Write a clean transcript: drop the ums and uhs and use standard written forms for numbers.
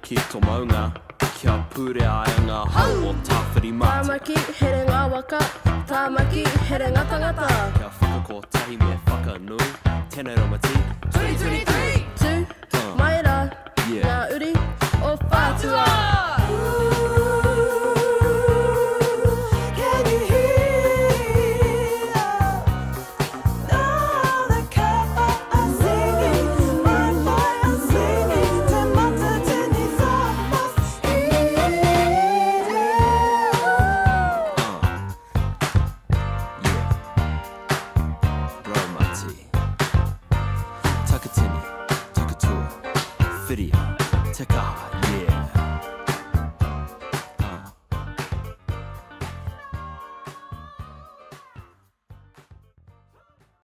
Ki tomaunga, kia pure ainga hau o tawhiri mate. Tāmaki, here ngā waka, tāmaki, here ngā tangata. Kia whakakotahi me whakanui, tēnei ramati. 2023! Tū, mai rā, ngā uri o whātua. Takatini, takatua, whiria, te kaha, yeah.